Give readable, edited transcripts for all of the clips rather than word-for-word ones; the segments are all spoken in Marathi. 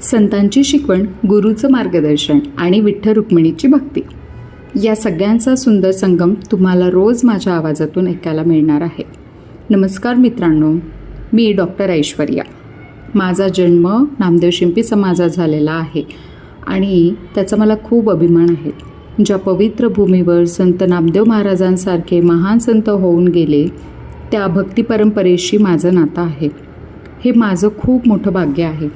संतांची शिकवण, गुरुचं मार्गदर्शन आणि विठ्ठल रुक्मिणीची भक्ती या सगळ्यांचा सुंदर संगम तुम्हाला रोज माझ्या आवाजातून ऐकायला मिळणार आहे. नमस्कार मित्रांनो, मी डॉक्टर ऐश्वर्या. माझा जन्म नामदेव शिंपी समाजात झालेला आहे आणि त्याचा मला खूप अभिमान आहे. ज्या पवित्र भूमीवर संत नामदेव महाराजांसारखे महान संत होऊन गेले त्या भक्ती परंपरेशी माझं नातं आहे. हे माझं खूप मोठं भाग्य आहे.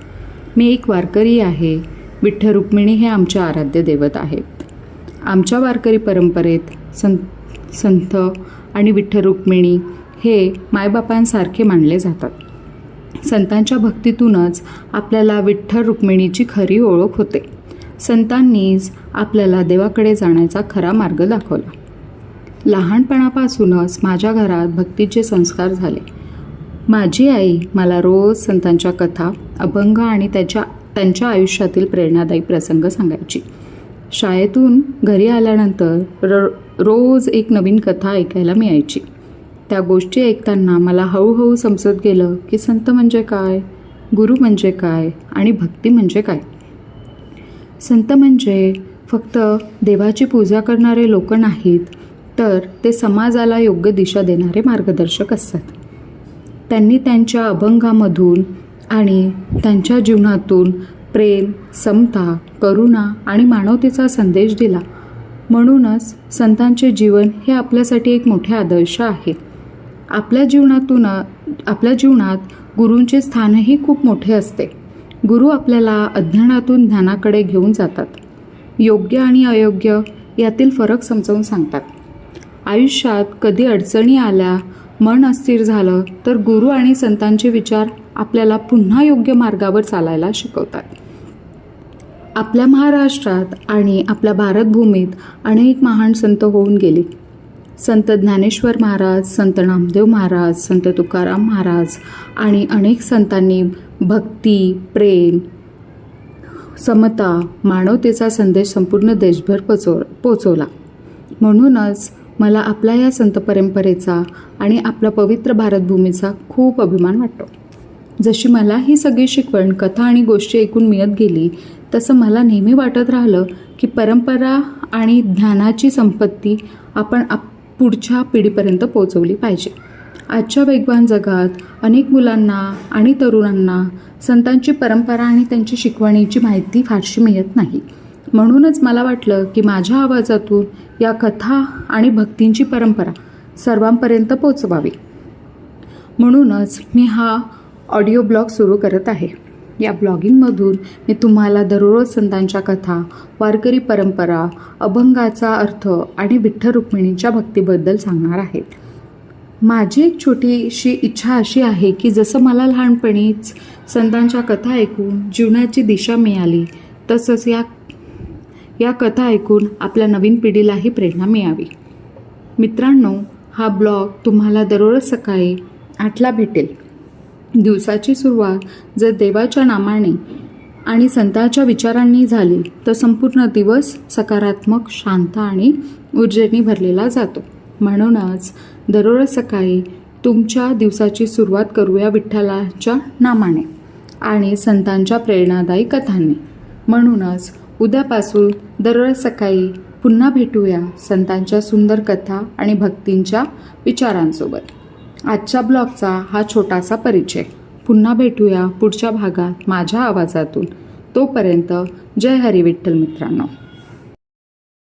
मी एक वारकरी आहे. विठ्ठल रुक्मिणी हे आमचे आराध्य दैवत आहेत. आमच्या वारकरी परंपरेत संत आणि विठ्ठल रुक्मिणी हे मायबापांसारखे मानले जातात. संतांच्या भक्तीतूनच आपल्याला विठ्ठल रुक्मिणीची खरी ओळख होते. संतांनीच आपल्याला देवाकडे जाण्याचा खरा मार्ग दाखवला. लहानपणापासूनच माझ्या घरात भक्तीचे संस्कार झाले. माझी आई मला रोज संतांच्या कथा, अभंग आणि त्यांच्या आयुष्यातील प्रेरणादायी प्रसंग सांगायची. शाळेतून घरी आल्यानंतर रोज एक नवीन कथा ऐकायला मिळायची. त्या गोष्टी ऐकताना मला हळूहळू समजत गेलं की संत म्हणजे काय, गुरु म्हणजे काय आणि भक्ती म्हणजे काय. संत म्हणजे फक्त देवाची पूजा करणारे लोक नाहीत, तर ते समाजाला योग्य दिशा देणारे मार्गदर्शक असतात. त्यांनी त्यांच्या अभंगामधून आणि त्यांच्या जीवनातून प्रेम, समता, करुणा आणि मानवतेचा संदेश दिला. म्हणूनच संतांचे जीवन हे आपल्यासाठी एक मोठे आदर्श आहे. आपल्या जीवनात गुरूंचे स्थानही खूप मोठे असते. गुरु आपल्याला अज्ञानातून ज्ञानाकडे घेऊन जातात. योग्य आणि अयोग्य यातील फरक समजावून सांगतात. आयुष्यात कधी अडचणी आल्या, मन अस्थिर झालं तर गुरु आणि संतांचे विचार आपल्याला पुन्हा योग्य मार्गावर चालायला शिकवतात. आपल्या महाराष्ट्रात आणि आपल्या भारतभूमीत अनेक महान संत होऊन गेले. संत ज्ञानेश्वर महाराज, संत नामदेव महाराज, संत तुकाराम महाराज आणि अनेक संतांनी भक्ती, प्रेम, समता, मानवतेचा संदेश संपूर्ण देशभर पोचवला. म्हणूनच मला आपल्या या संत परंपरेचा आणि आपल्या पवित्र भारतभूमीचा खूप अभिमान वाटतो. जशी मला ही सगळी शिकवण, कथा आणि गोष्टी ऐकून मिळत गेली, तसं मला नेहमी वाटत राहिलं की परंपरा आणि ज्ञानाची संपत्ती आपण पुढच्या पिढीपर्यंत पोहोचवली पाहिजे. आजच्या वेगवान जगात अनेक मुलांना आणि तरुणांना संतांची परंपरा आणि त्यांची शिकवणीची माहिती फारशी मिळत नाही. म्हणूनच मला वाटलं की माझ्या आवाजातून या कथा आणि भक्तींची परंपरा सर्वांपर्यंत पोचवावी. म्हणूनच मी हा ऑडिओ ब्लॉग सुरू करत आहे. या ब्लॉगिंगमधून मी तुम्हाला दररोज संतांच्या कथा, वारकरी परंपरा, अभंगाचा अर्थ आणि विठ्ठल रुक्मिणीच्या भक्तीबद्दल सांगणार आहे. माझी एक छोटीशी इच्छा अशी आहे की जसं मला लहानपणीच संतांच्या कथा ऐकून जीवनाची दिशा मिळाली, तसंच या कथा ऐकून आपल्या नवीन पिढीलाही प्रेरणा मिळावी. मित्रांनो, हा ब्लॉग तुम्हाला दररोज सकाळी 8ला भेटेल. दिवसाची सुरुवात जर देवाच्या नामाने आणि संतांच्या विचारांनी झाली तर संपूर्ण दिवस सकारात्मक, शांत आणि ऊर्जेने भरलेला जातो. म्हणूनच दररोज सकाळी तुमच्या दिवसाची सुरुवात करूया विठ्ठलाच्या नामाने आणि संतांच्या प्रेरणादायी कथांनी. म्हणूनच उद्यापासून दररोज सकाळी पुन्हा भेटूया संतांच्या सुंदर कथा आणि भक्तींच्या विचारांसोबत. आजच्या ब्लॉगचा हा छोटासा परिचय. पुन्हा भेटूया पुढच्या भागात माझ्या आवाजातून. तोपर्यंत जय हरी विठ्ठल मित्रांनो.